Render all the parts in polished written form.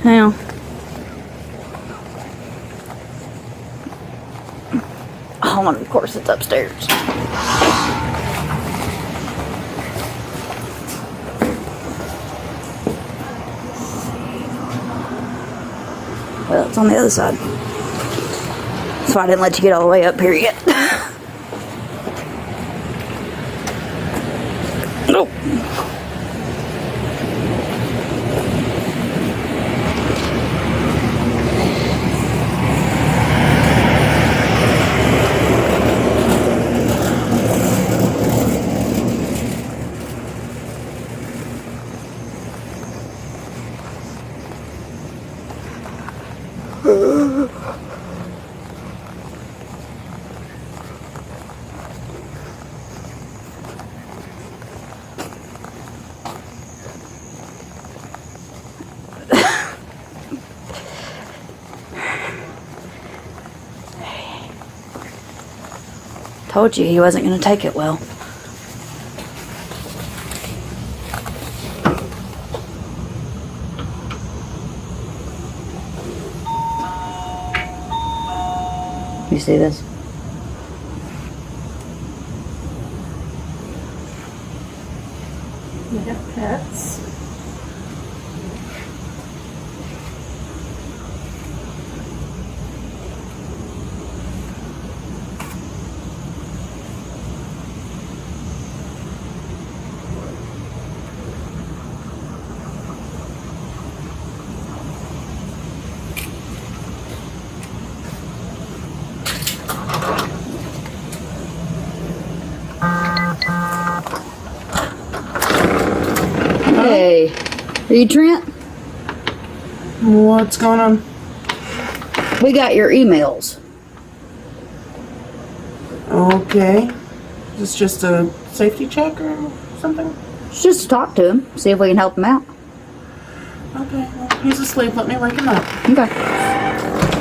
Now, oh, and of course it's upstairs. Well, it's on the other side. That's why I didn't let you get all the way up here yet. Nope. Told you he wasn't going to take it well. You see this? We have pets. Hey, are you Trent? What's going on? We got your emails. Okay. Is this just a safety check or something? Just to talk to him, see if we can help him out. Okay, well, he's asleep. Let me wake him up. Okay.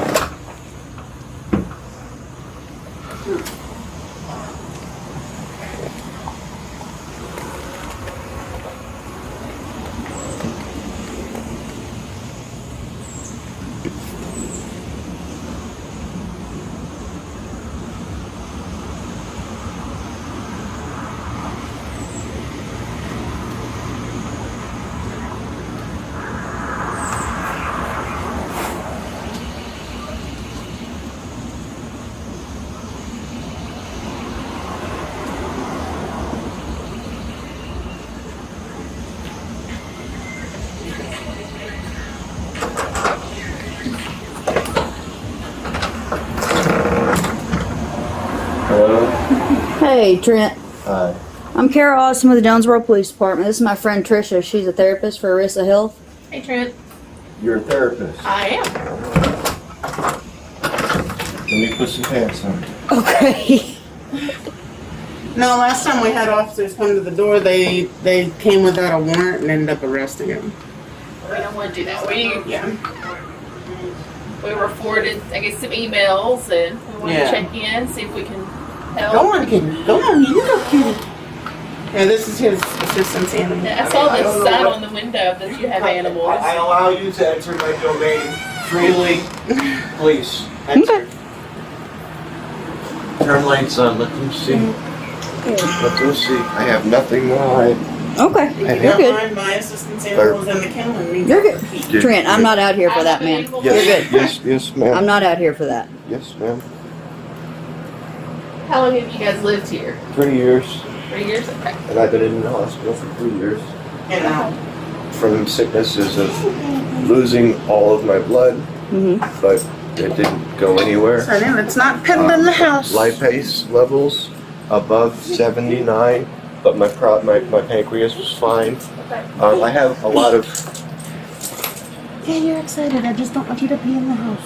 Hello? Hey, Trent. Hi. I'm Kara Austin with the Jonesboro Police Department. This is my friend Trisha. She's a therapist for Arissa Health. Hey, Trent. You're a therapist. I am. Let me put some pants on. Okay. No, last time we had officers come to the door, they came without a warrant and ended up arresting him. We don't want to do that. Yeah. We were forwarded, I guess, some emails, and we want Yeah. to check in, see if we can help. Go on, kitty. Go on, you little kitty. Yeah, this is his assistant's animal. Yeah, I saw I don't this know sign what- on the window that you have animals. I allow you to enter my domain freely. Please, enter. Turn lights on, let them see. Let them see. I have nothing to hide. Okay. If You're you don't good. mind, my assistant's animal is in the kennel and needs You're to good. pee. Trent, I'm not out here for that, man. You're Yes, good. yes, ma'am. I'm not out here for that. Yes, ma'am. How long have you guys lived here? 3 years, 3 years? Okay. and I've been in the hospital for 3 years You know. from sicknesses of losing all of my blood, Mm-hmm. but it didn't go anywhere. So then it's not peddling the house. Lipase levels above 79, but my pancreas was fine. Okay. I have a lot of. Yeah, you're excited. I just don't want you to be in the house.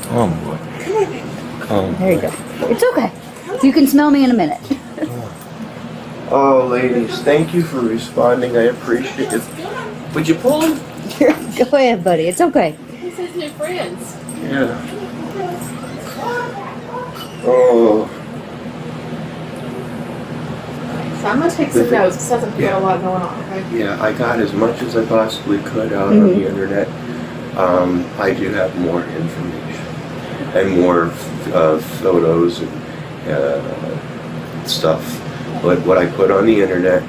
Oh boy. Oh, There you go. It's okay. You can smell me in a minute. Oh, ladies, thank you for responding. I appreciate it. Would you pull him? Go ahead, buddy. It's okay. He's his new friends. Yeah. Oh. So I'm going to take some notes. It sounds like we got a lot going on, okay? Yeah, I got as much as I possibly could out on the internet. I do have more information and more photos and stuff. But what I put on the internet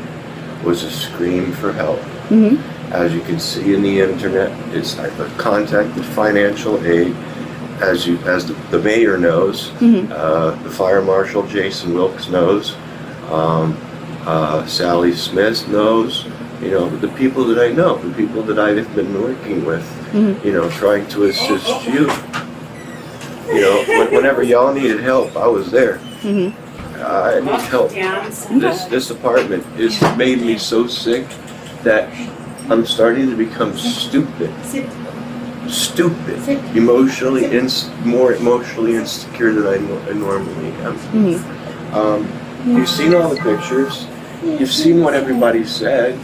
was a scream for help. As you can see in the internet, I've contacted financial aid. As the mayor knows, the fire marshal Jason Wilkes knows, Sally Smith knows. You know, the people that I know, the people that I've been working with, you know, trying to assist you. You know, whenever y'all needed help, I was there. I need help. This apartment has made me so sick that I'm starting to become stupid, more emotionally insecure than I normally am. You've seen all the pictures. You've seen what everybody said.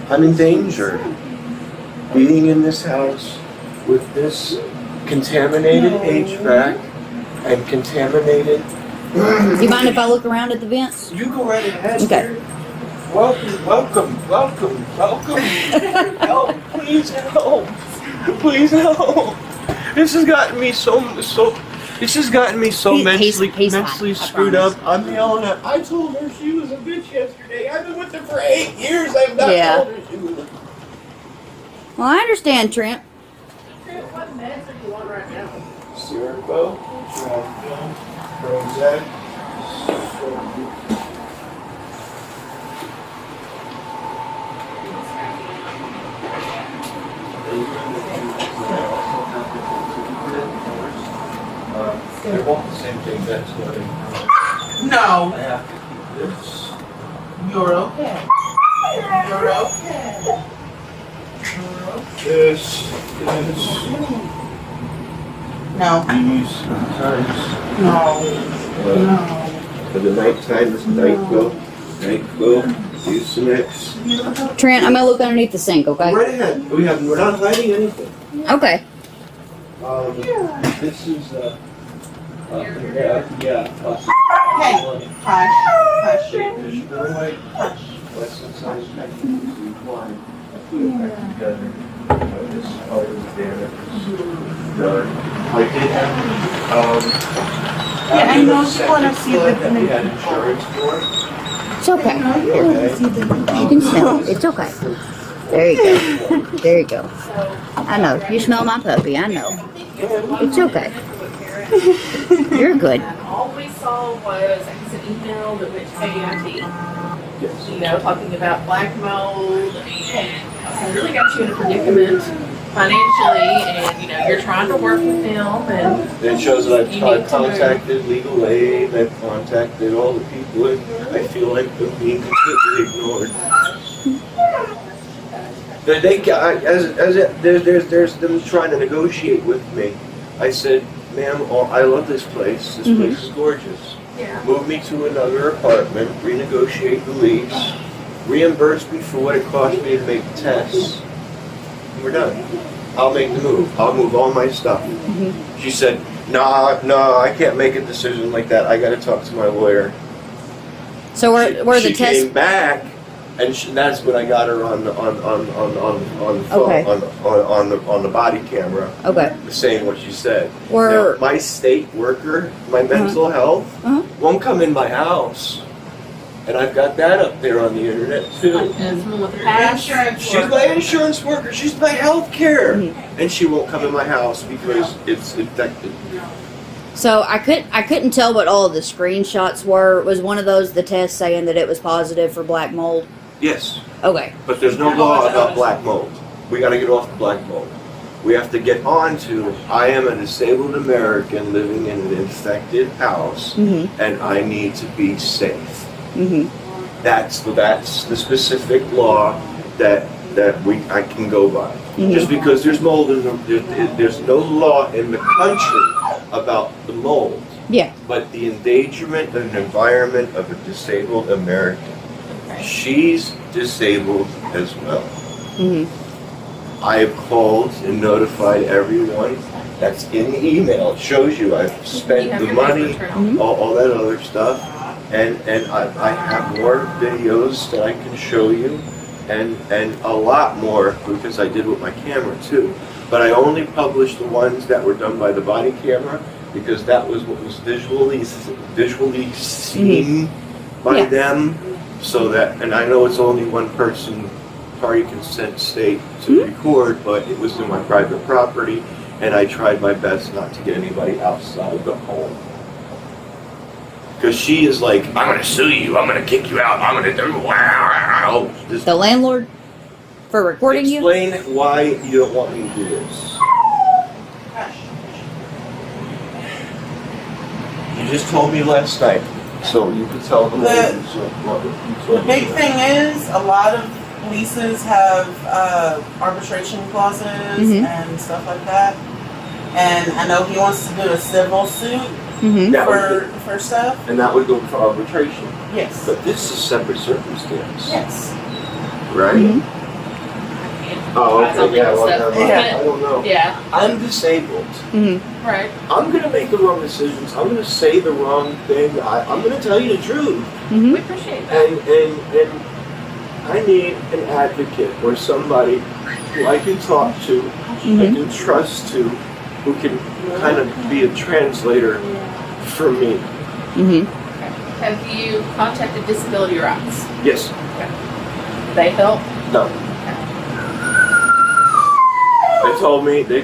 I'm in danger. Being in this house with this contaminated HVAC and contaminated. Do you mind if I look around at the vents? You go right ahead. Okay. Welcome. Help, please help. Please help. This has gotten me so mentally screwed up. I'm yelling at. I told her she was a bitch yesterday. I've been with her for 8 years. I've not told her she was. Well, I understand, Trent. What meds are you on right now? Sirocco, Prozac. They're both the same thing. That's what No. I have to keep this. You're okay. You're okay. This. No. These times. No. No. For the nighttime, this NyQuil, Mucinex. Trent, I'm gonna look underneath the sink, okay? Right ahead. We're not hiding anything. Okay. This is Hey, hush. Hush. There's no like Western size packages. Why? I put it back together. This part of the damage is done. I did have Yeah, I know you want to see the that we had insurance for. It's okay. Okay. You can smell it. It's okay. There you go. There you go. I know. You smell my puppy. I know. It's okay. You're good. All we saw was, I guess, an email that went to AIT. Yes. You know, talking about black mold, and so it really got you in a predicament financially, and you know, you're trying to work with them, and It shows that You I've need to contacted legal aid, I've contacted all the people, and I feel like I'm being completely ignored. There's them trying to negotiate with me. I said, ma'am, I love this place. This place is gorgeous. yeah. Move me to another apartment, renegotiate the lease, reimburse me for what it cost me to make the tests. And we're done. I'll make the move. I'll move all my stuff. She said, no, I can't make a decision like that. I got to talk to my lawyer. So were the She tests? came back, and that's when I got her on the phone, Okay. on the body camera, Okay. saying what she said. Were Now, my state worker, my mental health, won't come in my house, and I've got that up there on the internet too. And someone with a Your pass. insurance She's worker. my insurance worker. She's my health care, and she won't come in my house because it's infected. So I couldn't tell what all of the screenshots were. Was one of those the test saying that it was positive for black mold? Yes, Okay. but there's no law about black mold. We got to get off the black mold. We have to get on to, I am a disabled American living in an infected house, and I need to be safe. That's the specific law that I can go by. Just because there's mold in there's no law in the country about the mold, Yeah. but the endangerment of an environment of a disabled American. She's disabled as well. I have called and notified everyone. That's in the email. It shows you I've spent have the your money, paper trail. all that other stuff, and I have more videos that I can show you, and a lot more because I did with my camera too. but I only published the ones that were done by the body camera because that was what was visually seen by Yeah. them. So that, and I know it's only one person, party consent state to record, but it was in my private property, and I tried my best not to get anybody outside the home. Because she is like, I'm gonna sue you, I'm gonna kick you out, I'm gonna do wow. Just The landlord for recording you? explain why you don't want me to do this. You just told me last night, so you could tell the ladies. The big thing is a lot of leases have arbitration clauses and stuff like that. And I know he wants to do a civil suit for stuff. And that would go for arbitration. Yes. But this is separate circumstance, Yes. right? Oh, I don't okay, yeah, think well, so. never mind. Yeah. I don't know. Yeah, I'm disabled. right. I'm gonna make the wrong decisions. I'm gonna say the wrong thing. I'm gonna tell you the truth. We appreciate that. And I need an advocate or somebody who I can talk to, I can trust to, who can kind of be a translator for me. Have you contacted Disability Rights? Yes. They help? No. They told me they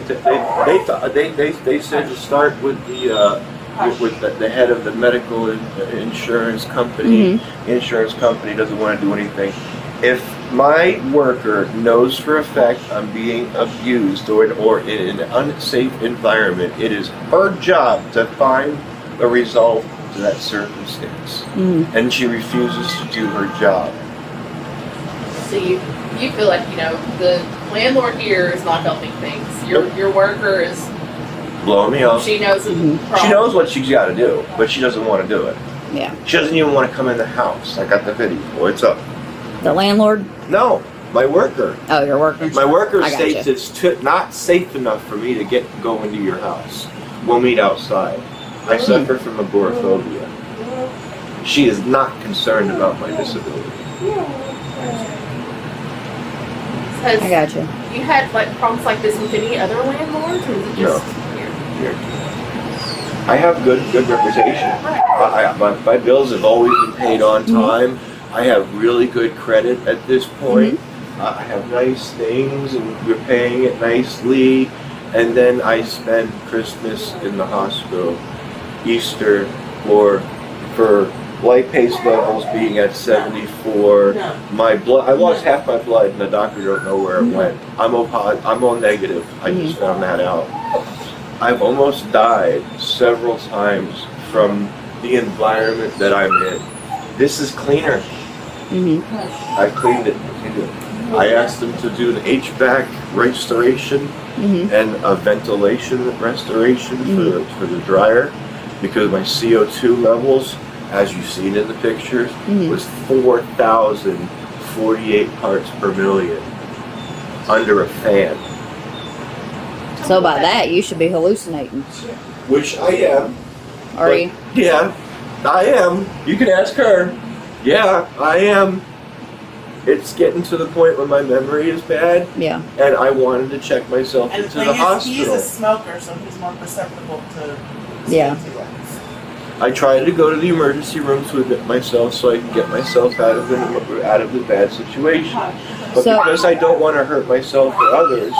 said to start with the head of the medical insurance company. The insurance company doesn't want to do anything. If my worker knows for a fact I'm being abused or in an unsafe environment, it is her job to find a resolve to that circumstance. And she refuses to do her job. So you feel like, the landlord here is not helping things. Your worker is, Blowing me off. she knows the problem. She knows what she's got to do, but she doesn't want to do it. Yeah. She doesn't even want to come in the house. I got the video. What's up? The landlord? No, my worker. Oh, your worker? My worker I gotcha. states it's not safe enough for me to go into your house. We'll meet outside. I suffer from agoraphobia. She is not concerned about my disability. Has I gotcha. you had problems like this with any other landlords, or is it just here? I have good reputation. My bills have always been paid on time. I have really good credit at this point. I have nice things, and we're paying it nicely. And then I spend Christmas in the hospital, Easter, for lipase levels being at 74. My blood, I lost half my blood, and the doctor don't know where it went. I'm O negative. I just found that out. I've almost died several times from the environment that I'm in. This is cleaner. I cleaned it. I asked them to do the HVAC restoration and a ventilation restoration for the dryer, because my CO2 levels, as you've seen in the pictures, was 4,048 parts per million under a fan. So by that, you should be hallucinating. Which I am. Are you? Yeah, I am. You can ask her. Yeah, I am. It's getting to the point where my memory is bad, Yeah. and I wanted to check myself And the into thing the is, hospital. he's a smoker, so he's more susceptible to Yeah. cigarettes. I tried to go to the emergency room to admit myself so I can get myself out of the bad situation. But So- because I don't want to hurt myself or others,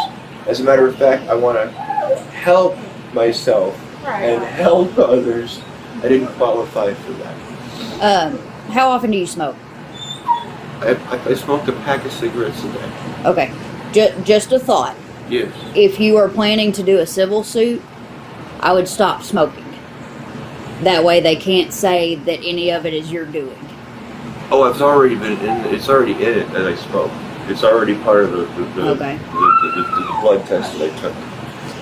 as a matter of fact, I want to help myself and help others. I didn't qualify for that. How often do you smoke? I smoked a pack of cigarettes a day. Okay. Just a thought. Yes. If you are planning to do a civil suit, I would stop smoking. That way they can't say that any of it is your doing. Oh, it's already been in. It's already in it that I smoke. It's already part of the Okay. the blood test that I took.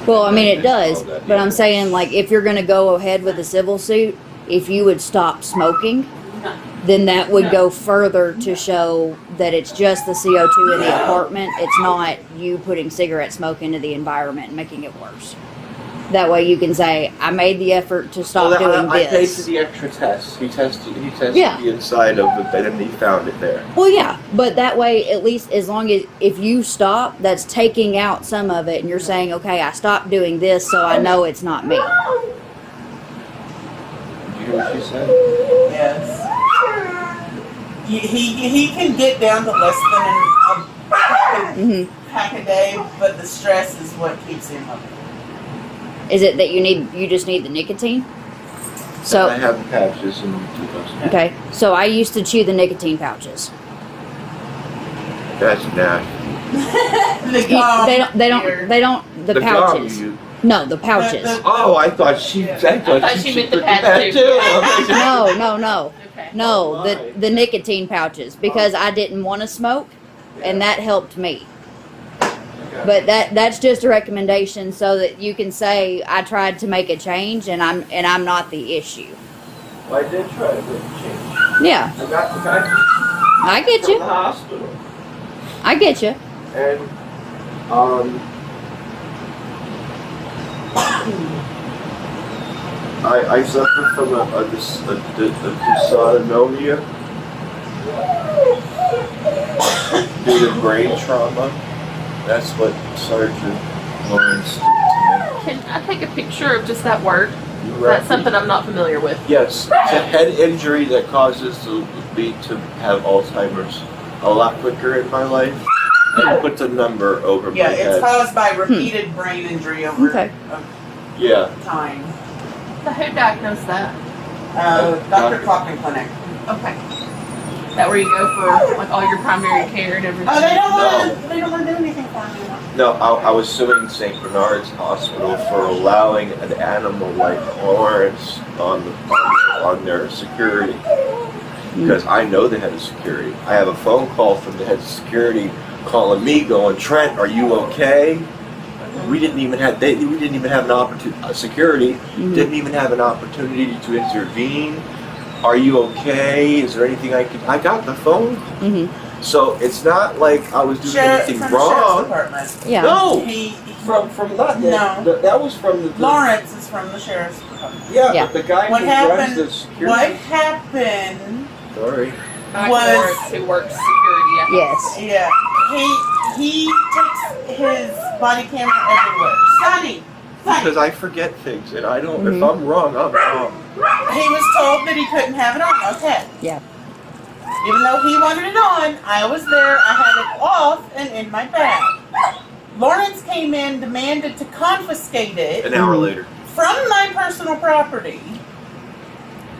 Well, I mean, it does, All that, but yeah. I'm saying, like, if you're going to go ahead with a civil suit, if you would stop smoking, then that would go further to show that it's just the CO2 in the apartment. It's not you putting cigarette smoke into the environment and making it worse. That way you can say, I made the effort to stop doing I paid for this. the extra test. He tested Yeah. the inside of the bed and he found it there. Well, yeah, but that way, at least as long as if you stop, that's taking out some of it, and you're saying, okay, I stopped doing this, so I know it's not me. Did you hear what she said? Yes. He can get down to less than a pack a day, but the stress is what keeps him up. Is it that you just need the nicotine? So I have the patches and do those. okay, so I used to chew the nicotine pouches. That's nasty. The gum here. They don't the The pouches. gum, No, the pouches. Oh, I thought she I thought she meant the put patch too. No, Okay. no, the nicotine pouches, because I didn't want to smoke, and that helped me. But that's just a recommendation so that you can say I tried to make a change and I'm not the issue. Well, I did try to make a change. Yeah, I got the guy I get from you. the hospital. I get you. And I suffer from a dysautonomia due to brain trauma. That's what Sergeant Lawrence did to Can I take a picture of just that word? me. That's something I'm not familiar with. Yes, it's a head injury that causes me to have Alzheimer's a lot quicker in my life. And puts a number over my Yeah, head. it's caused by repeated brain injury over Okay. Yeah. time. So who diagnosed that? Dr. Clockman Clinic. Okay. That where you go for like all your primary care and everything? Oh, they don't No. want to. They don't want to do anything for me. No, I was suing St. Bernard's Hospital for allowing an animal like Lawrence on their security. Because I know the head of security. I have a phone call from the head of security calling me, going, "Trent, are you okay?" We didn't even have an opportunity. Security didn't even have an opportunity to intervene. Are you okay? Is there anything I can? I got the phone. So it's not like I was doing anything from the sheriff's wrong. department. Yeah. No, He from not that. No. That was from the Lawrence is from the sheriff's department. Yeah, Yeah. but the guy What who runs happened? the security. What happened? Sorry. Mike was- Lawrence, who works security at Yes. Yeah, he takes his body camera everywhere. Sonny. Because I forget things, and I don't. If I'm wrong, I'm wrong. He was told that he couldn't have it on. Okay. Yeah. Even though he wanted it on, I was there. I had it off and in my bag. Lawrence came in, demanded to confiscate it An hour later, from my personal property.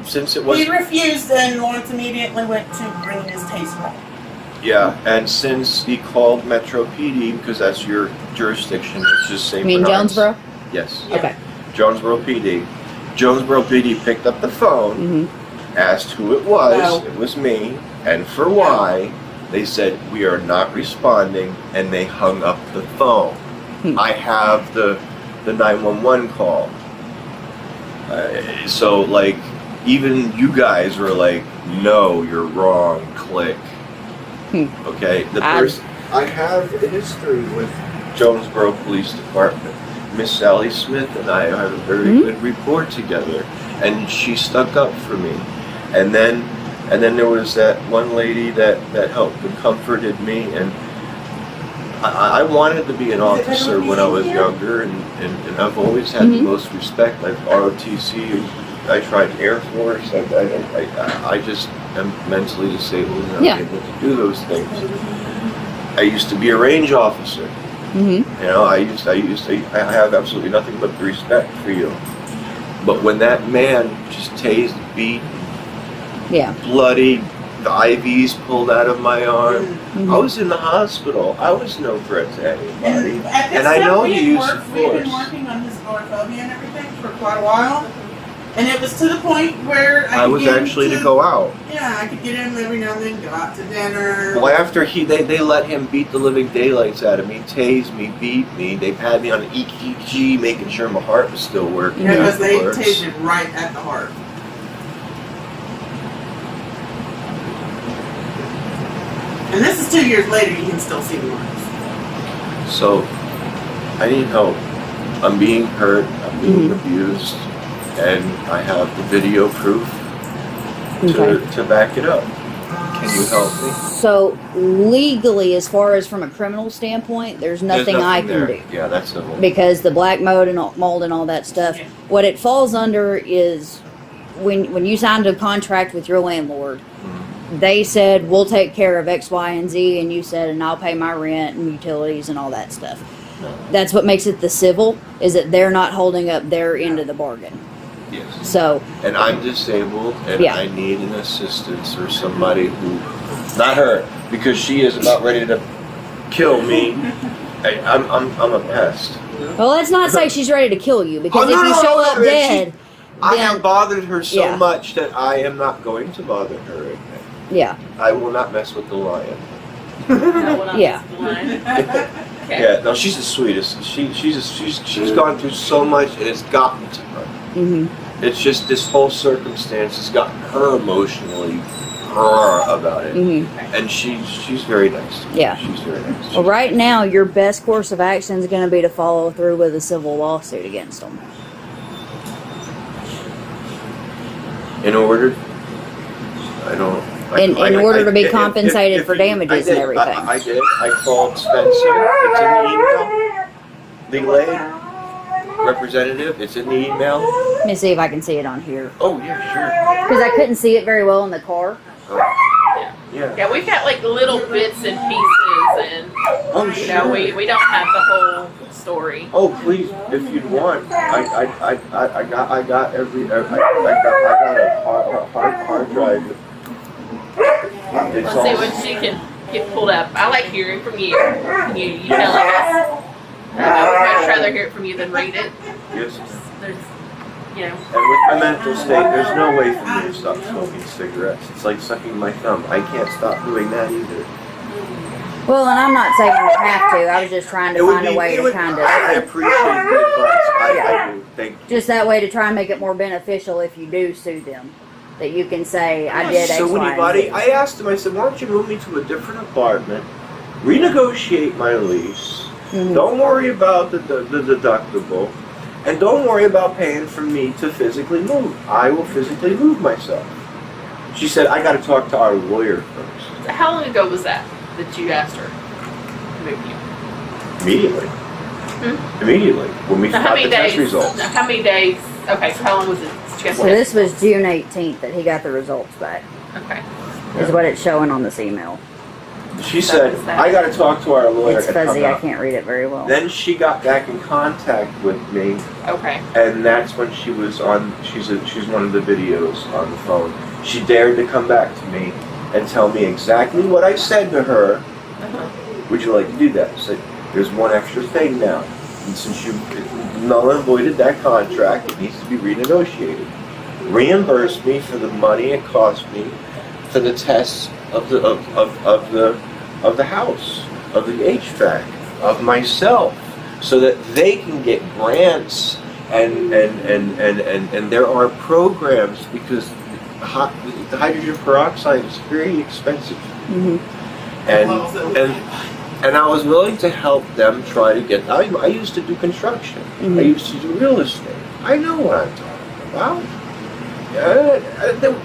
since it was He refused, and Lawrence immediately went to bringing his taser. yeah, and since he called Metro PD because that's your jurisdiction, it's just St. You mean Bernard's. Jonesboro? Yes, Yeah. Okay. Jonesboro PD. Jonesboro PD picked up the phone, asked who it was. No. It was me, and for why. They said we are not responding, and they hung up the phone. I have the 911 call. So like, even you guys were like, "No, you're wrong." Click. Okay. The person I have a history with Jonesboro Police Department. Miss Sally Smith and I had a very good rapport together, and she stuck up for me. And then there was that one lady that helped and comforted me, and I wanted to be an officer when I was younger, and I've always had the most respect. I've ROTC, I tried Air Force, I just am mentally disabled and not able to do those things. I used to be a range officer. You know, I have absolutely nothing but respect for you. But when that man just tased, beat, bloody, the IVs pulled out of my arm, I was in the hospital. I was no threat to anybody. And I know you use the We've been force. working on his agoraphobia and everything for quite a while. And it was to the point where I was actually to go out. Yeah, I could get him every now and then, go out to dinner. Well, after they let him beat the living daylights out of me, tase me, beat me. They had me on an EKG, making sure my heart was still working. Yeah, because they afterwards. tased it right at the heart. And this is 2 years later, you can still see the marks. So, I need help. I'm being hurt. I'm being abused, and I have the video proof to back it up. Can you help me? So legally, as far as from a criminal standpoint, there's nothing I can there. do. Yeah, that's the whole. Because the black mold and all that stuff. What it falls under is when you signed a contract with your landlord, they said we'll take care of X, Y, and Z, and you said, and I'll pay my rent and utilities and all that stuff. That's what makes it the civil, is that they're not holding up their end of the bargain. Yes. So. And I'm disabled, and I need an assistance or somebody who, not her, because she is about ready to kill me. I'm a pest. Well, let's not say she's ready to kill you, because if you show up dead, I have bothered her so much that I am not going to bother her again. Yeah. I will not mess with the lion. Yeah. Yeah, no, she's the sweetest. She's gone through so much, and it's gotten to her. Mm-hmm. It's just this whole circumstance has gotten her emotionally about it, and she's very nice to me. Yeah, she's very nice. Well, right now, your best course of action is going to be to follow through with a civil lawsuit against them. In order, I don't. In order to be compensated for damages and everything. I did. I called Spencer. It's in the email. Legal aid representative. It's in the email. Let me see if I can see it on here. Oh yeah, sure. Because I couldn't see it very well in the car. Yeah, we've got like little bits and pieces, and you know, we don't have the whole story. Oh please, if you'd want, I got a hard drive. Let's see what she can get pulled up. I like hearing from you. You telling us. I would much rather hear it from you than read it. Yes. There's, you know. And with my mental state, there's no way for me to stop smoking cigarettes. It's like sucking my thumb. I can't stop doing that either. Well, and I'm not saying you have to. I was just trying to find a way to kind of. I appreciate the advice. I do. Thank you. Just that way to try and make it more beneficial if you do sue them. That you can say, I did X, Y, and Z. I asked him, I said, why don't you move me to a different apartment, renegotiate my lease, don't worry about the deductible, and don't worry about paying for me to physically move. I will physically move myself. She said, I got to talk to our lawyer first. How long ago was that you asked her to move you? Immediately. Immediately. When we got the test results. How many days? Okay, so how long was it? So this was June 18th that he got the results back. Okay. Is what it's showing on this email. She said, I got to talk to our lawyer. It's fuzzy, I can't read it very well. Then she got back in contact with me. Okay. And that's when she was on, she's one of the videos on the phone. She dared to come back to me and tell me exactly what I said to her. Would you like to do that? I said, there's one extra thing now. And since you null and voided that contract, it needs to be renegotiated. Reimburse me for the money it cost me for the tests of the house, of the HVAC, of myself, so that they can get grants and there are programs, because the hydrogen peroxide is very expensive. And I was willing to help them try to get. I used to do construction. I used to do real estate. I know what I'm talking about.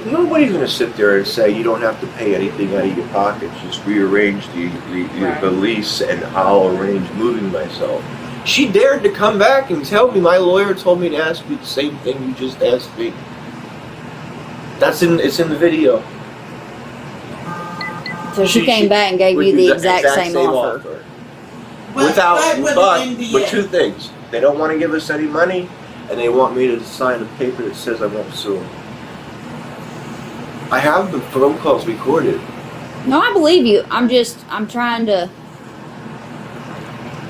Nobody's going to sit there and say you don't have to pay anything out of your pocket. Just rearrange the lease, and I'll arrange moving myself. She dared to come back and tell me. My lawyer told me to ask you the same thing you just asked me. It's in the video. So she came back and gave you the exact same offer. But two things. They don't want to give us any money, and they want me to sign a paper that says I won't sue them. I have the phone calls recorded. No, I believe you. I'm trying to.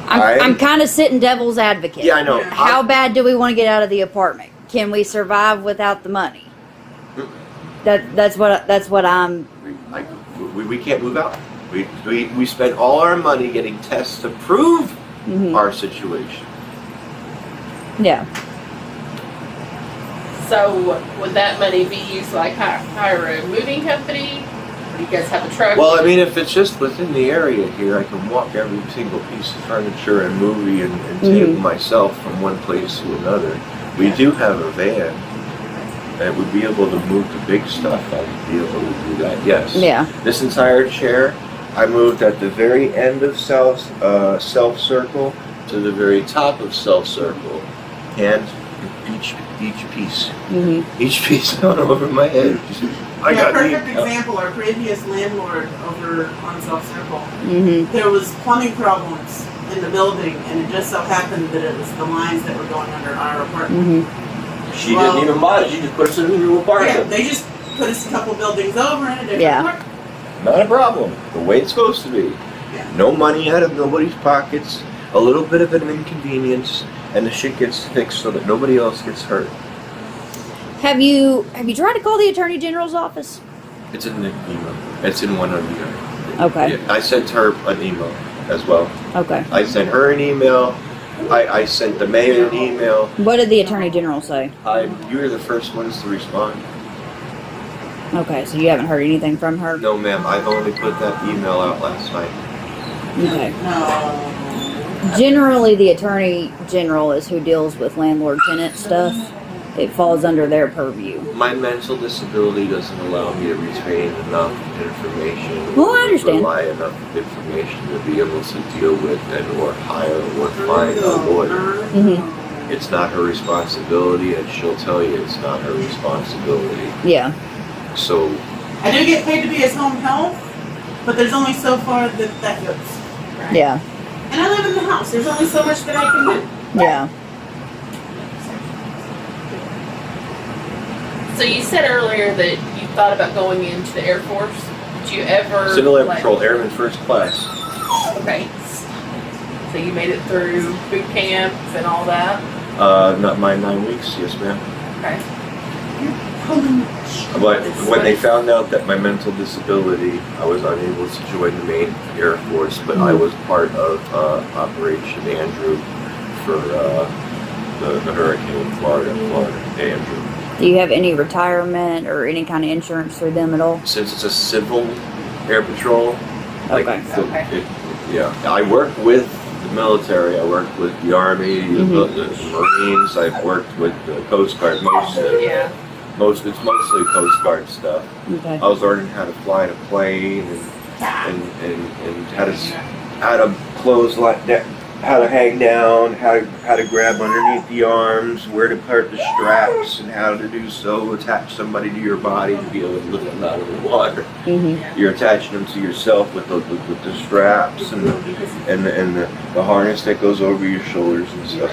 I'm kind of sitting devil's advocate. Yeah, I know. How bad do we want to get out of the apartment? Can we survive without the money? That's what I'm. We can't move out. We spend all our money getting tests to prove our situation. Yeah. So would that money be used to like hire a moving company? Or do you guys have a truck? Well, I mean, if it's just within the area here, I can walk every single piece of furniture and movie and table myself from one place to another. We do have a van that would be able to move the big stuff. I would be able to do that, yes. Yeah. This entire chair, I moved at the very end of Self Circle to the very top of Self Circle. And each piece. Mm-hmm. Each piece went over my head. I got perfect example, our previous landlord over on South Circle. Mm-hmm. There was plumbing problems in the building, and it just so happened that it was the lines that were going under our apartment. Mm-hmm. She didn't even buy it. She just put us in a new apartment. Yeah, they just put us a couple buildings over in a different apartment. Not a problem. The way it's supposed to be. Yeah. No money out of nobody's pockets. A little bit of an inconvenience, and the shit gets fixed so that nobody else gets hurt. Have you tried to call the Attorney General's office? It's in the email. It's in one of the. Okay. Yeah, I sent her an email as well. Okay. I sent her an email. I sent the mayor an email. What did the Attorney General say? You were the first ones to respond. Okay, so you haven't heard anything from her? No, ma'am. I've only put that email out last night. Okay. No. Generally, the Attorney General is who deals with landlord-tenant stuff. It falls under their purview. My mental disability doesn't allow me to retain enough information. Well, I understand. Rely enough information to be able to deal with and or hire or find a lawyer. Mm-hmm. It's not her responsibility, and she'll tell you it's not her responsibility. Yeah. So I do get paid to be his home health, but there's only so far that goes. Right? Yeah. And I live in the house. There's only so much that I can do. Yeah. So you said earlier that you thought about going into the Air Force. Did you ever? Civil Air Patrol, Airman First Class. Okay. So you made it through boot camp and all that. Not my 9 weeks, yes, ma'am. Okay. But when they found out that my mental disability, I was unable to join the main Air Force, but I was part of Operation Andrew for the hurricane in Florida Andrew. Do you have any retirement or any kind of insurance through them at all? Since it's a civil air patrol, Okay. yeah, I work with the military. I work with the Army, the Marines. I've worked with the Coast Guard. It's mostly Coast Guard stuff. Okay. I was learning how to fly a plane and how to close like that, how to hang down, how to grab underneath the arms, where to part the straps, and how to do so. Attach somebody to your body to be able to lift them out of the water. Mm-hmm. You're attaching them to yourself with the straps and the harness that goes over your shoulders and stuff.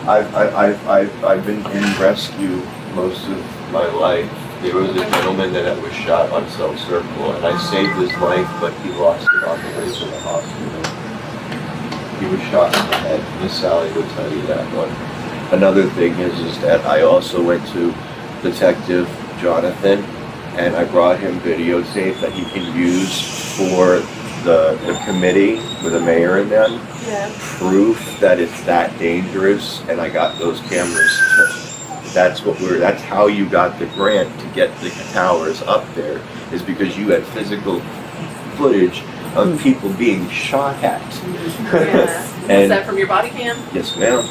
I've been in rescue most of my life. There was a gentleman that was shot on South Circle, and I saved his life, but he lost it on the way to the hospital. He was shot in the head. Miss Sally would tell you that one. Another thing is that I also went to Detective Jonathan, and I brought him videotape that he can use for the committee with the mayor and them. Yeah. Proof that it's that dangerous, and I got those cameras. That's how you got the grant to get the towers up there, is because you had physical footage of people being shot at. Yes. And Is that from your body cam? yes, ma'am.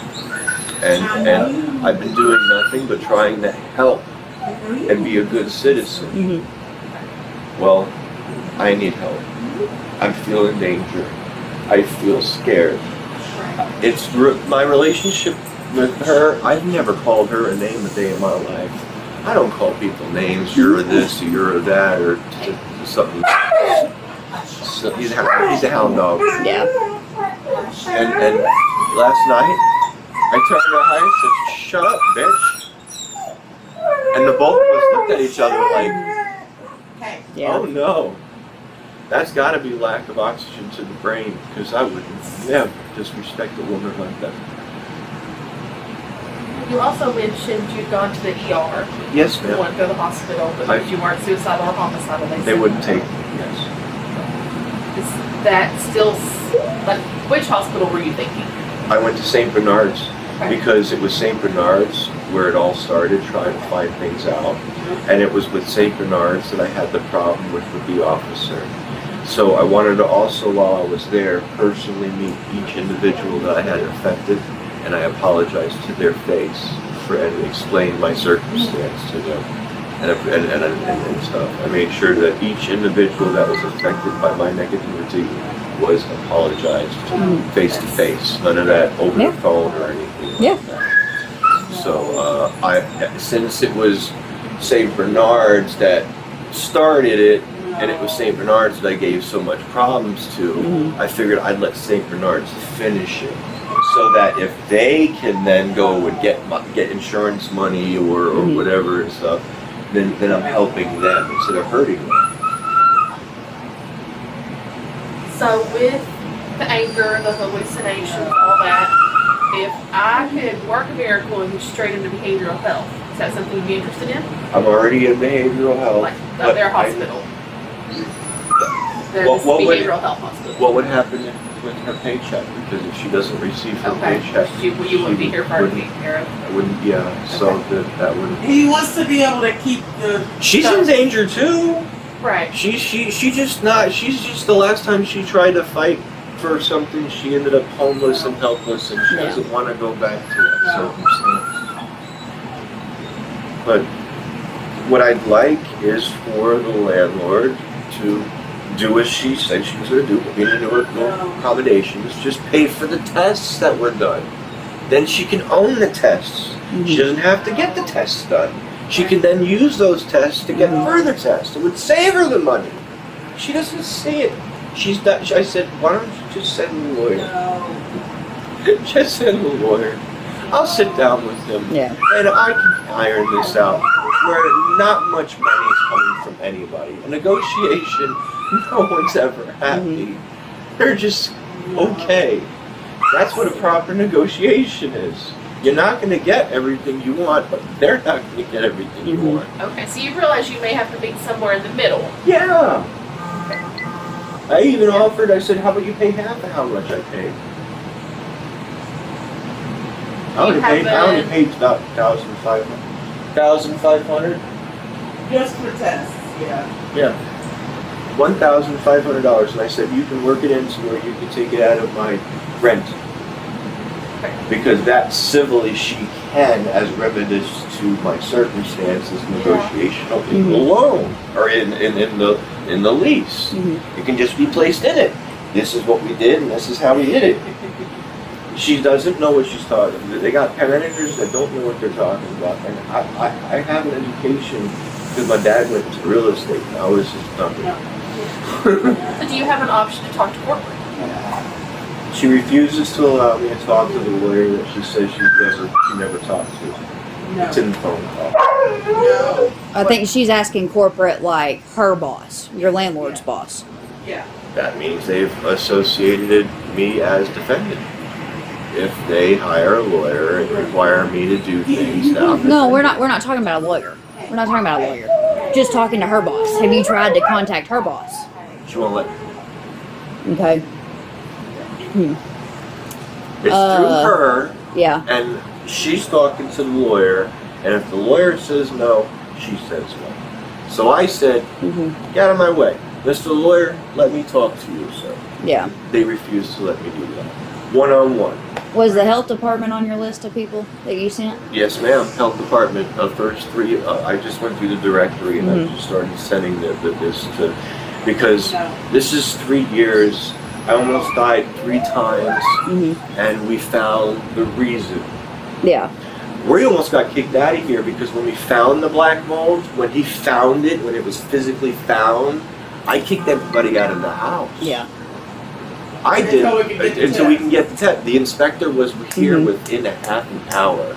And I've been doing nothing but trying to help and be a good citizen. Mm-hmm. Well, I need help. I feel in danger. I feel scared. It's my relationship with her. I've never called her a name a day in my life. I don't call people names. You're this, or you're that, or something. So he's a hound dog. Yeah. And last night, I turned to her and said, "Shut up, bitch." And the both of us looked at each other like, Yeah. oh no. That's got to be lack of oxygen to the brain, because I would never disrespect a woman like that. You also mentioned you'd gone to the ER. Yes, You ma'am. wanted to go to the hospital, but you weren't suicidal or homicidal. They wouldn't take me, yes. Is that still, like, which hospital were you thinking? I went to St. Bernard's Okay. because it was St. Bernard's where it all started, trying to find things out. And it was with St. Bernard's that I had the problem with the officer. So I wanted to also, while I was there, personally meet each individual that I had affected, and I apologized to their face and explained my circumstance to them and stuff. I made sure that each individual that was affected by my negativity was apologized to face to face. None of that over the phone or anything like that. So since it was St. Bernard's that started it, and it was St. Bernard's that I gave so much problems to, I figured I'd let St. Bernard's finish it, so that if they can then go and get insurance money or whatever and stuff, then I'm helping them instead of hurting them. So with the anger, the hallucinations, all that, if I could work a miracle and go straight into behavioral health, is that something you'd be interested in? I'm already in behavioral health. Like their hospital. Behavioral health hospital. What would happen with her paycheck? Because if she doesn't receive her paycheck, you wouldn't be here for her to take care of. I wouldn't. Yeah. So that would. He wants to be able to keep the. She's in danger too. Right. She's just the last time she tried to fight for something, she ended up homeless and helpless, and she doesn't want to go back to that circumstance. But what I'd like is for the landlord to do as she said she was going to do. We need no accommodations. Just pay for the tests that were done. Then she can own the tests. She doesn't have to get the tests done. She can then use those tests to get further tests. It would save her the money. She doesn't see it. She's not. I said, why don't you just send the lawyer? Just send the lawyer. I'll sit down with him. Yeah. And I can iron this out where not much money is coming from anybody. A negotiation, no one's ever happy. They're just okay. That's what a proper negotiation is. You're not going to get everything you want, but they're not going to get everything you want. Okay, so you realize you may have to meet somewhere in the middle. Yeah. I even offered, I said, how about you pay half of how much I paid? I only paid about $1,500. Just for tests, yeah. Yeah. $1,500, and I said, you can work it into where you can take it out of my rent. Because that civilly she can, as remedies to my circumstances, negotiational in the loan or in the lease. It can just be placed in it. This is what we did, and this is how we did it. She doesn't know what she's talking about. They got managers that don't know what they're talking about. And I have an education because my dad went to real estate. And I was just nothing. So do you have an option to talk to corporate? She refuses to allow me to talk to the lawyer that she says she never talked to. No. It's in the phone call. No. I think she's asking corporate like her boss, your landlord's boss. Yeah. That means they've associated me as defendant. If they hire a lawyer and require me to do things now. No, we're not talking about a lawyer. We're not talking about a lawyer. Just talking to her boss. Have you tried to contact her boss? She won't let me. Okay. It's through her. Yeah. And she's talking to the lawyer, and if the lawyer says no, she says no. So I said, get out of my way. Mr. Lawyer, let me talk to you, sir. Yeah. They refused to let me do that. One-on-one. Was the health department on your list of people that you sent? Yes, ma'am. Health department. First three. I just went through the directory and I just started sending this to, because this is 3 years. I almost died 3 times, and we found the reason. Yeah. We almost got kicked out of here because when we found the black mold, when he found it, when it was physically found, I kicked everybody out of the house. Yeah. I did until we can get the test. The inspector was here within a half an hour.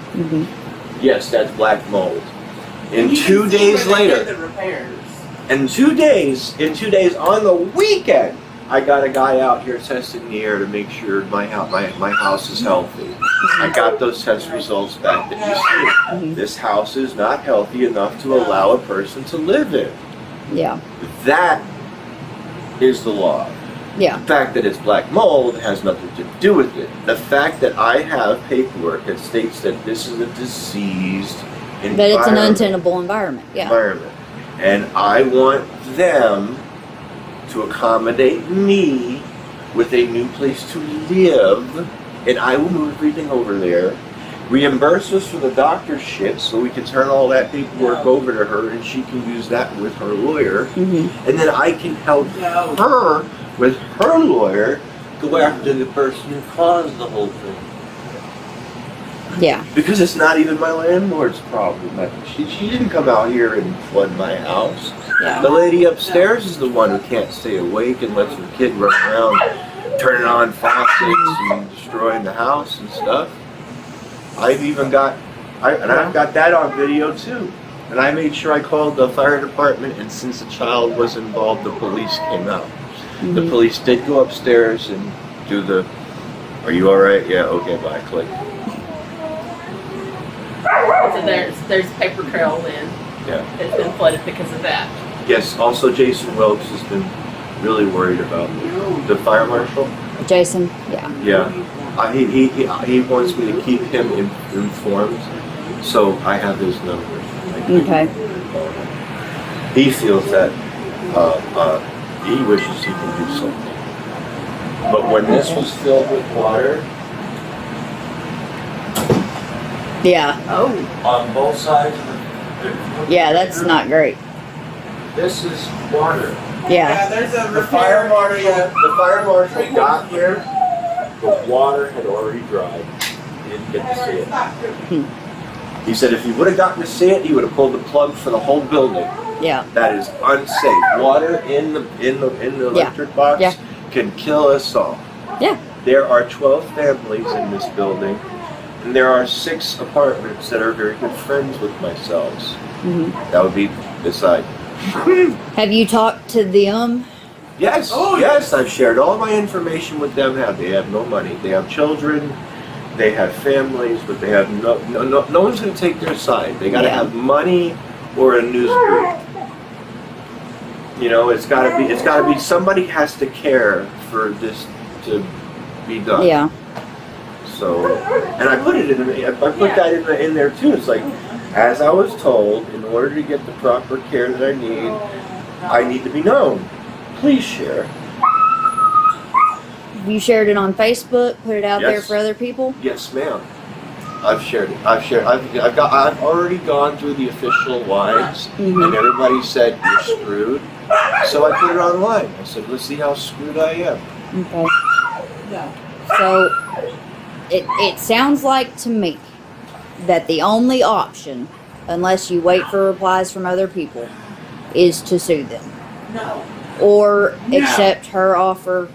Yes, that's black mold. And 2 days later, and 2 days on the weekend, I got a guy out here testing the air to make sure my house is healthy. I got those test results back that you see. This house is not healthy enough to allow a person to live in. Yeah. That is the law. Yeah. The fact that it's black mold has nothing to do with it. The fact that I have paperwork that states that this is a diseased environment. That it's an untenable environment. Yeah. And I want them to accommodate me with a new place to live, and I will move everything over there. reimburse us for the doctor shit so we can turn all that paperwork over to her and she can use that with her lawyer. And then I can help her with her lawyer go after the person who caused the whole thing. Yeah. Because it's not even my landlord's problem. She didn't come out here and flood my house. Yeah. The lady upstairs is the one who can't stay awake and lets her kid run around turning on faucets and destroying the house and stuff. I've even got, I've got that on video too. And I made sure I called the fire department, and since the child was involved, the police came out. The police did go upstairs and do the, are you alright? Yeah, okay, bye, click. So there's paper trail then. Yeah. It's been flooded because of that. Yes, also Jason Welks has been really worried about the fire marshal. Jason, yeah. Yeah. He wants me to keep him informed, so I have his number. Okay. He feels that he wishes he can do something. But when this was filled with water, Yeah. Oh. on both sides of the Yeah, that's not great. this is water. Yeah. There's a The fire repair marshal, area. the fire marshal got here, the water had already dried. He didn't get to see it. He said if he would have gotten to see it, he would have pulled the plug for the whole building. Yeah. That is unsafe. Water in the electric box can kill us all. Yeah. There are 12 families in this building, and there are 6 apartments that are very good friends with myself. That would be S.S.I. Have you talked to them? Yes, yes, I've shared all my information with them. They have no money. They have children. They have families, but they have no one's going to take their side. They got to have money or a news brief. You know, it's got to be somebody has to care for this to be done. Yeah. So, and I put it in. I put that in there too. It's like, as I was told, in order to get the proper care that I need to be known. Please share. You shared it on Facebook, put it out there Yes. for other people? Yes, ma'am. I've shared it. I've already gone through the official lines, and everybody said you're screwed. So I put it online. I said, let's see how screwed I am. Okay. So it sounds like to me that the only option, unless you wait for replies from other people, is to sue them. No. Or accept her offer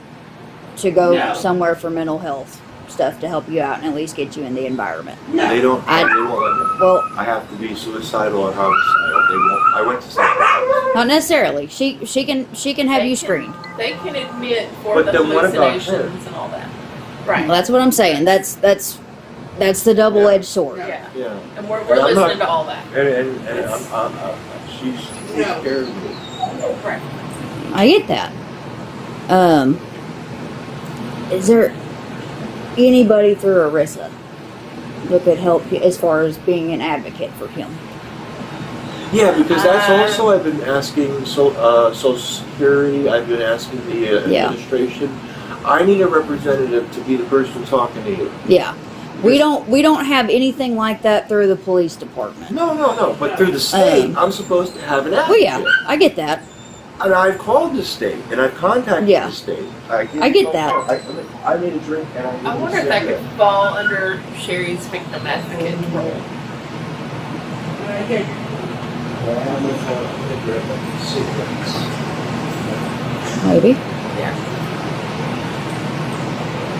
to go somewhere for mental health stuff to help you out and at least get you in the environment. They don't. I- They won't let me. Well, I have to be suicidal or homicidal. They won't. I went to psychopaths. not necessarily. She can have you screened. They can admit for But the then what about hallucinations and all that. Well, Right. that's what I'm saying. That's the double-edged sword. Yeah. Yeah. And we're And I'm listening not- to all that. And she's scared of me. Right. I get that. Is there anybody through Arissa that could help you as far as being an advocate for him? Yeah, because that's also I've been asking Social Security. I've been asking the administration. I need a representative to be the person talking to you. Yeah. We don't have anything like that through the police department. No. But through the state, I'm supposed to have an advocate. Well, yeah, I get that. And I've called the state, and I've contacted the state. I get that. I need a drink, and I wonder if that could fall under Sherry's victim advocate role. Maybe. Yeah.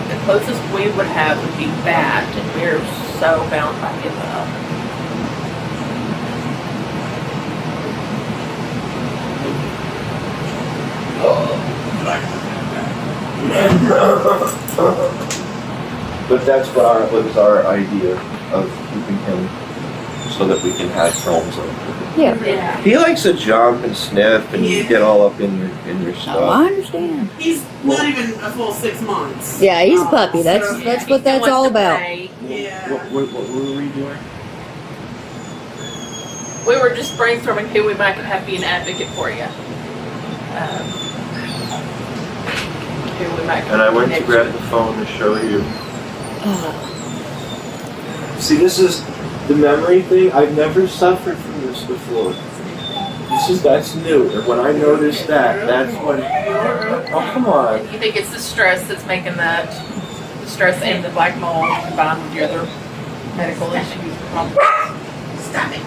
The closest we would have would be bat, and we're so bound by HIPAA. But that's what was our idea of keeping him so that we can have films of him. Yeah. Yeah. He likes to jump and sniff and get all up in your Oh, I stuff. understand. He's not even a full 6 months. Yeah, he's a puppy. That's So- that's what that's all about. Yeah. What were we doing? We were just brainstorming who we might have be an advocate for you. Who we might. And I went to connect grab you the phone to show you. See, this is the memory thing. I've never suffered from this before. That's new. And when I noticed that, that's when. Oh, come on. You think it's the stress that's making that, the stress and the black mold combined with your other medical issues? Stop it.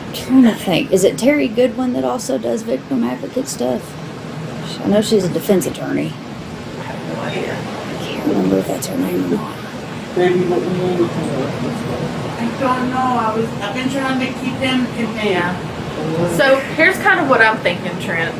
I'm trying to think. Is it Terry Goodwin that also does victim advocate stuff? I know she's a defense attorney. I have no idea. I can't remember if that's her name or not. Baby, what we need to I don't know. I've been trying to keep him in hand. So here's kind of what I'm thinking, Trent.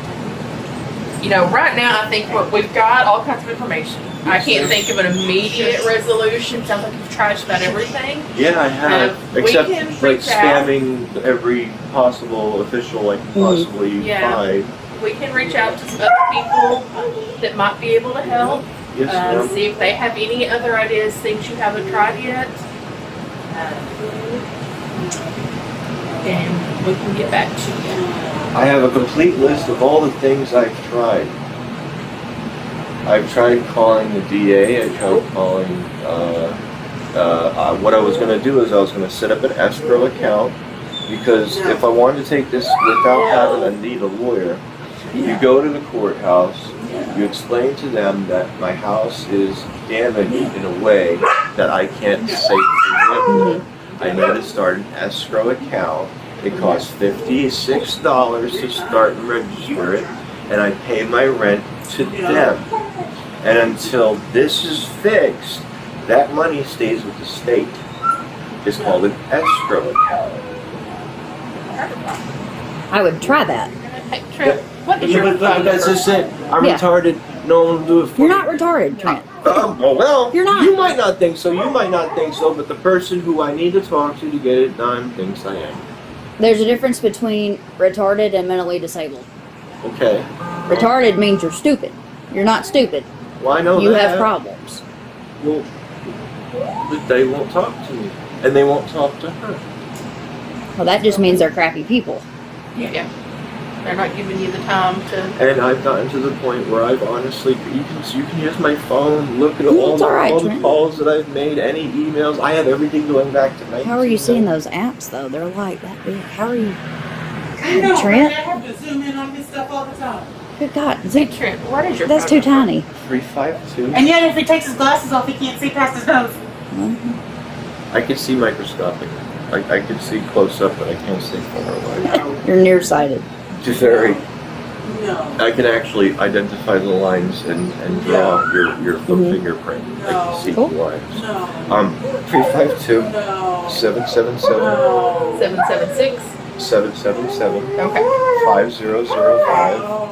You know, right now I think we've got all kinds of information. I can't think of an immediate resolution. Sounds like you've tried about everything. Yeah, I have. We Except can like reach out. spamming every possible official I can possibly Yeah. find. We can reach out to some other people that might be able to help. Yes, ma'am. See if they have any other ideas, things you haven't tried yet. And we can get back to you. I have a complete list of all the things I've tried. I've tried calling the DA. I tried calling. What I was going to do is I was going to set up an escrow account because if I wanted to take this without having to need a lawyer, you go to the courthouse. You explain to them that my house is damaged in a way that I can't safely live in. I need to start an escrow account. It costs $56 to start and register it, and I pay my rent to them. And until this is fixed, that money stays with the state. It's called an escrow account. I would try that. Hey, Trent, what is your phone That's number? just it. I'm Yeah. retarded. No one will do it for You're me. not retarded, Trent. Well, You're not. You might not think so. You might not think so. But the person who I need to talk to get it done thinks I am. There's a difference between retarded and mentally disabled. Okay. Retarded means you're stupid. You're not stupid. Well, I know You that. have problems. Well, but they won't talk to me, and they won't talk to her. Well, that just means they're crappy people. Yeah. They're not giving you the time to. And I've gotten to the point where I've honestly, you can use my phone, look at Mm, all it's all right, the Trent. calls that I've made, any emails. I have everything going back to 19. How are you seeing those apps, though? They're like that big. How are you? I know, Trent? I have to zoom in on his stuff all the time. Good God. Hey, Trent, what is your That's phone too number? tiny. 352. And yet, if he takes his glasses off, he can't see past his nose. I can see microscopic. I can see close up, but I can't see far away. You're nearsighted. Just very. No. I can actually identify the lines and draw your fingerprint. I No. can see Cool. the lines. No. 352 No. 777 No. 776. 777 Okay. 5005. No.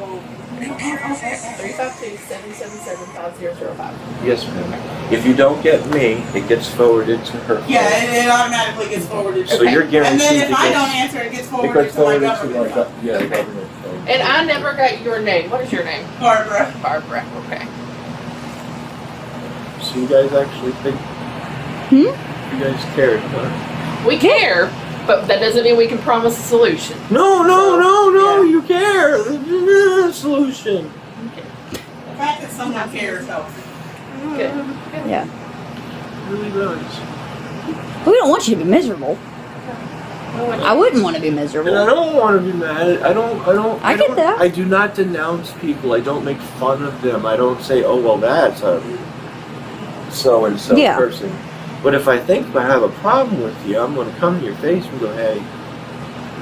352-777-5005. Yes, ma'am. If you don't get me, it gets forwarded to her. Yeah, it automatically gets forwarded. So you're And guaranteed then if to I get. don't answer, it gets It forwarded gets to my forwarded to government. my government phone. And I never got your name. What is your name? Barbara. Barbara. Okay. So you guys actually think? You guys cared, huh? We care, but that doesn't mean we can promise a solution. No, Yeah. you care. Solution. The fact that someone cares helps. Good. Yeah. It really does. We don't want you to be miserable. I wouldn't want to be And I miserable. don't want to be mad. I I get that. I do not denounce people. I don't make fun of them. I don't say, oh, well, that's a so-and-so Yeah. person. But if I think I have a problem with you, I'm going to come to your face and go, hey,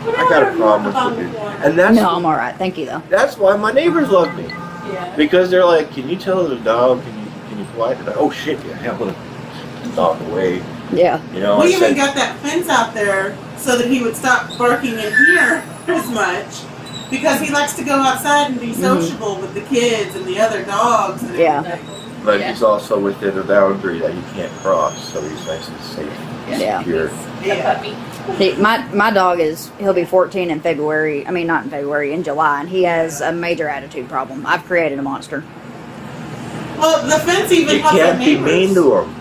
I got a problem with you. And that's, No, I'm all right. Thank you, though. that's why my neighbors love me. Yeah. Because they're like, can you tell the dog, can you quiet it? Oh, shit, yeah, I'm going to dog away. Yeah. You know, We I even said, got that fence out there so that he would stop barking in here as much. Because he likes to go outside and be sociable with the kids and the other dogs and Yeah. everything. but Yeah. he's also within a boundary that you can't cross, so he's nice and safe Yeah. here. The Yeah. puppy. My dog he'll be 14 in February. I mean, not in February, in July, and he has a major attitude problem. I've created a monster. Well, the fence even You helps our can't be neighbors. mean to him.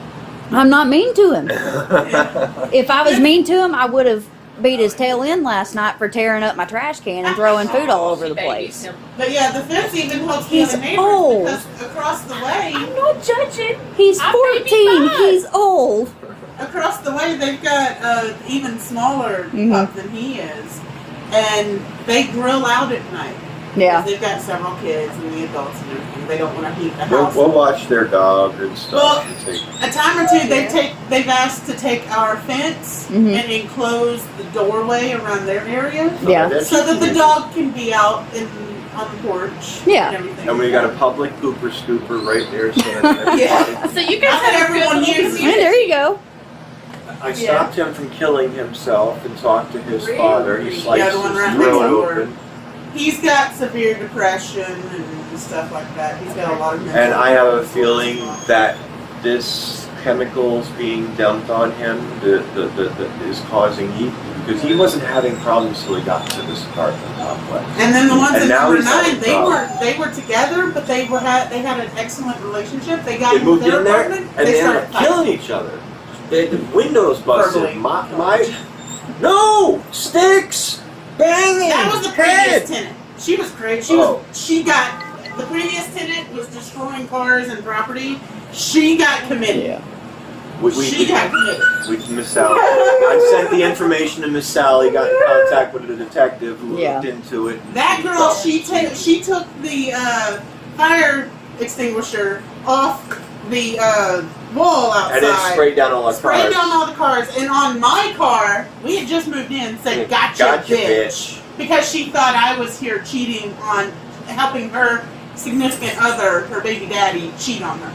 I'm not mean to him. Yeah. If I was mean to him, I would have beat his tail in last night for tearing up my trash can and throwing food all over the Babies place. him. But yeah, the fence even helps the He's other neighbors old. because across the way. I'm not judging. He's I'm 14. baby fine. He's old. across the way, they've got an even smaller pup than he is, and they grill out at night. Yeah. They've got several kids and the adults and everything. They don't want to heat the We'll, house. we'll watch their dog and stuff. Well, and take, a time or two, they've asked to take our fence and enclose the doorway around their area, Yeah. so that the dog can be out on the porch. Yeah. And everything. and we got a public pooper scooper right there. So that Yeah. So you guys Not that have a good everyone little uses And there you go. I stopped him from killing himself and talked to his father. He Yeah, sliced the one his right throat next door. open. He's got severe depression and stuff like that. He's got a lot of mental And I have a illness feeling going on. that this chemicals being dumped on him is causing heat, because he wasn't having problems till he got to this apartment complex. And then the ones And in now number he's having 9, problems. they were together, but they had an excellent relationship. They got They into moved their in there apartment. and they ended started up killing each other. They had the windows busted. Verbally. No sticks, banging. That was the head. previous tenant. She was crazy. The previous tenant was destroying cars and property. She got committed. Yeah. She got committed. With Miss Sally. I sent the information to Miss Sally, got in contact with the detective who looked into it. That girl, she took the fire extinguisher off the wall outside. And then sprayed down all our Sprayed cars. down all the cars. And on my car, we had just moved in, said, "Gotcha, bitch." Because she thought I was here cheating on, helping her significant other, her baby daddy, cheat on her.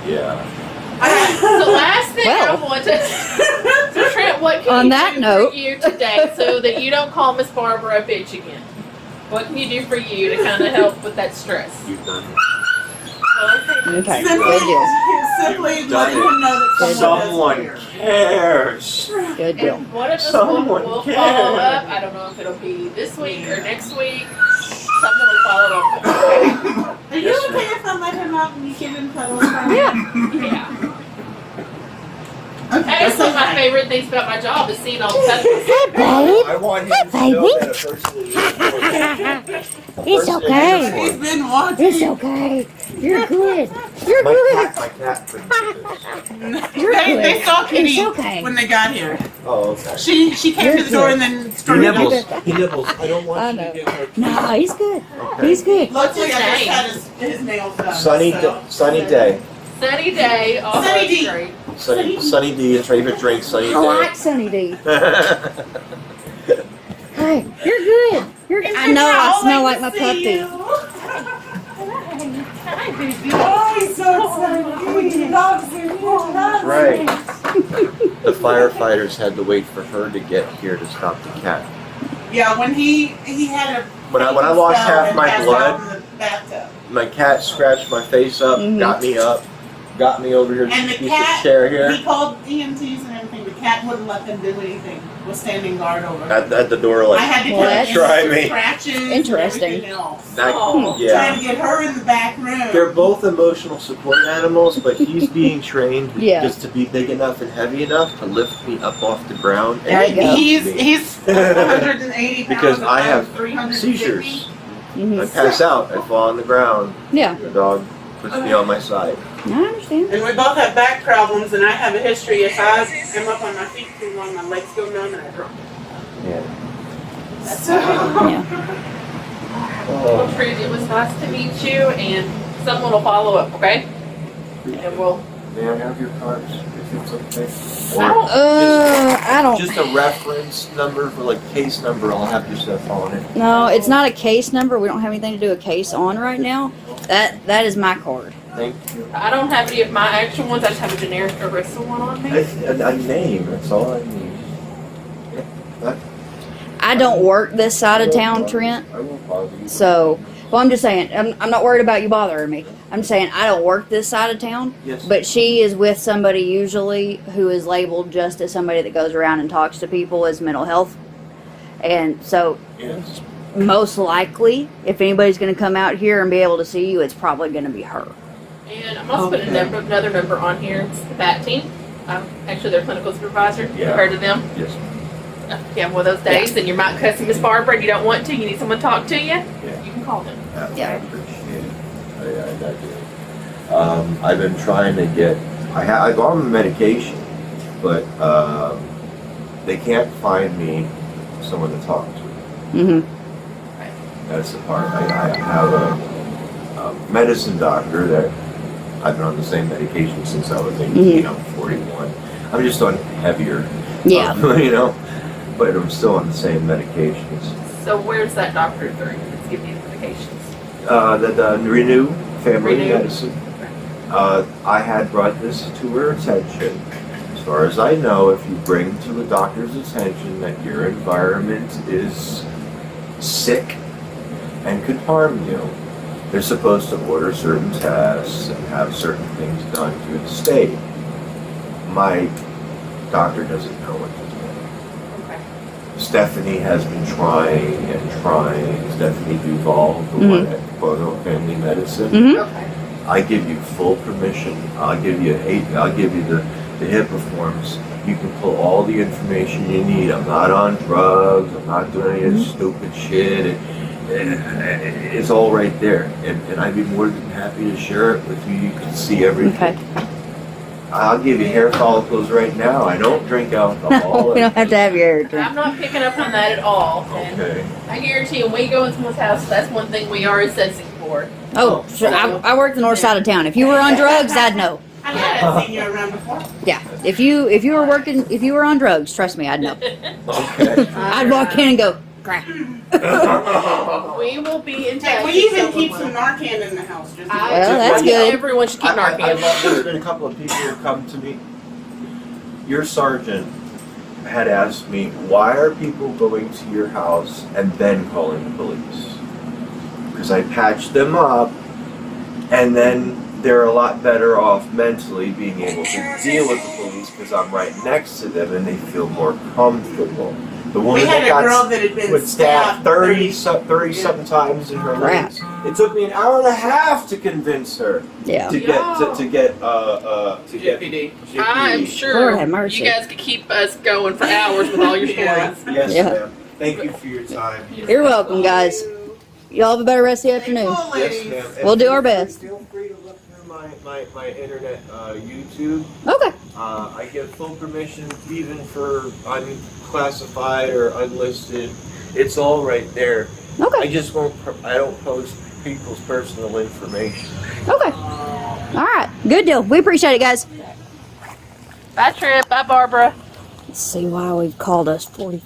Yeah. The last thing I Well. want to so Trent, what can On you that do note. for you today so that you don't call Miss Barbara a bitch again? What can you do for you to kind of help with that stress? You've done it. Okay. Simply, Good deal. simply You've letting done it. him know that Someone does care. cares. Good deal. And one of us Someone will cares. follow up. I don't know if it'll be this week or next week. Someone will follow up. Are you okay if I let him out and you give him cuddles? Yeah. Yeah. Okay, Hey, that's some of my okay. favorite things about my job is seeing all the puppies. I want him to know that a person is important. It's okay. He's been watching. It's okay. You're good. You're My good. cat couldn't do this. You're good. They saw Kitty It's okay. when they got here. Oh, okay. She came to the door and then He started. nibbles. He nibbles. I don't want I you know. to get her. No, he's good. Okay. He's good. Luckily, I just His had his nails done. Sunny, so. sunny day. Sunny day. Oh, Sunny D. that's great. Sunny D. It's favorite drink. Sunny I day. like Sunny D. Hey, you're good. You're good. I know I smell like my puppy. Oh, he's so excited. He loves you. He loves Right. you. The firefighters had to wait for her to get here to stop the cat. Yeah, when he had a. When I lost spell half and my passed blood, out in the bathtub. my cat scratched my face up, got me up, got me over here to And the this piece cat, of chair here. he called EMTs and everything. The cat wouldn't let them do anything. Was standing guard over. At the door, I like, had to Well, get that's try me. scratches. Interesting. And everything else. that, Oh. Trying yeah. to get her in the back room. They're both emotional support animals, but he's being trained Yeah. just to be big enough and heavy enough to lift me up off the ground. There you go. He's 180 pounds. Because I have 350. seizures. I Mhm. pass out, I fall on the ground. Yeah, The dog puts me on my side. I understand. And we both have back problems, and I have a history. If I am up on my feet too long, my legs go numb and I drop. Yeah. So, Yeah. Well, Trude, it was nice to meet you, and someone will follow up, okay? And we'll. May I have your cards, if it's okay? I Or don't- I don't. just a reference number for like case number, I'll have your stuff on it. No, it's not a case number. We don't have anything to do a case on right now. That is my card. Thank you. I don't have any of my actual ones. I just have a generic Arista one on me. A name, that's all I need. I don't work this side of town, Trent. I won't bother you. So, well, I'm just saying. I'm not worried about you bothering me. I'm just saying I don't work this side of town. Yes. But she is with somebody usually who is labeled just as somebody that goes around and talks to people as mental health. And so, Yes. most likely, if anybody's going to come out here and be able to see you, it's probably going to be her. And I'm also putting another number on here. It's the BAT team. I'm actually their clinical supervisor. Yeah. You heard of them? Yes. If you have one of those days and you're not cussing Miss Barbara and you don't want to, you need someone to talk to you, Yeah. you can call them. Yeah. I appreciate it. I do. I've been trying to get I go on the medication, but they can't find me someone to talk to. Mm-hmm. That's the part. I have a medicine doctor that I've been on the same medication since I was 18. I'm 41. I'm just on heavier. Yeah. You know, but I'm still on the same medications. So where's that doctor through that's giving you the medications? The Renew Family Renew? Medicine. I had brought this to her attention. As far as I know, if you bring to the doctor's attention that your environment is sick and could harm you, they're supposed to order certain tests and have certain things done to stay. My doctor doesn't know what to do. Okay. Stephanie has been trying and trying. Stephanie Duval, the one at Photo Family Medicine. Okay. I give you full permission. I'll give you the HIPAA forms. You can pull all the information you need. I'm not on drugs. I'm not doing any of this stupid shit. It's all right there, and I'd be more than happy to share it with you. You can see everything. Okay. I'll give you hair follicles right now. I don't drink alcohol. We don't have to have your hair I'm trimmed. not picking up on that at all. And Okay. I guarantee you, when we go in someone's house, that's one thing we are assessing for. Oh, sure. I work the north side of town. If you were on drugs, I'd know. I hadn't seen you around before. Yeah. If you were on drugs, trust me, I'd know. Okay. I'd walk in and go, crap. We will be in touch. Hey, we with even someone keep like- some Narcan in the house. Just in Well, case. that's good. Everyone should keep I Narcan. love there's been a couple of people who come to me. Your sergeant had asked me, why are people going to your house and then calling the police? Because I patched them up, and then they're a lot better off mentally being able to deal with the police because I'm right next to them and they feel more comfortable. The We woman had that a girl got that had been with stabbed stabbed 30 something times in her Crap. legs. It took me an hour and a half to convince her Yeah. to get GPD. GPD. I'm sure Lord have mercy. you guys could keep us going for hours with all your Yeah. stories. Yes, Yeah. ma'am. Thank you for your time. You're welcome, guys. Y'all have a better rest of the afternoon. Cool, Yes, ladies. ma'am. We'll do our best. Feel free to look through my internet YouTube. Okay. I give full permission even for unclassified or unlisted. It's all right there. I Okay. just won't. I don't post people's personal information. Okay. All right. Good deal. We appreciate it, guys. Bye, Trip. Bye, Barbara. Let's see why we've called us 40.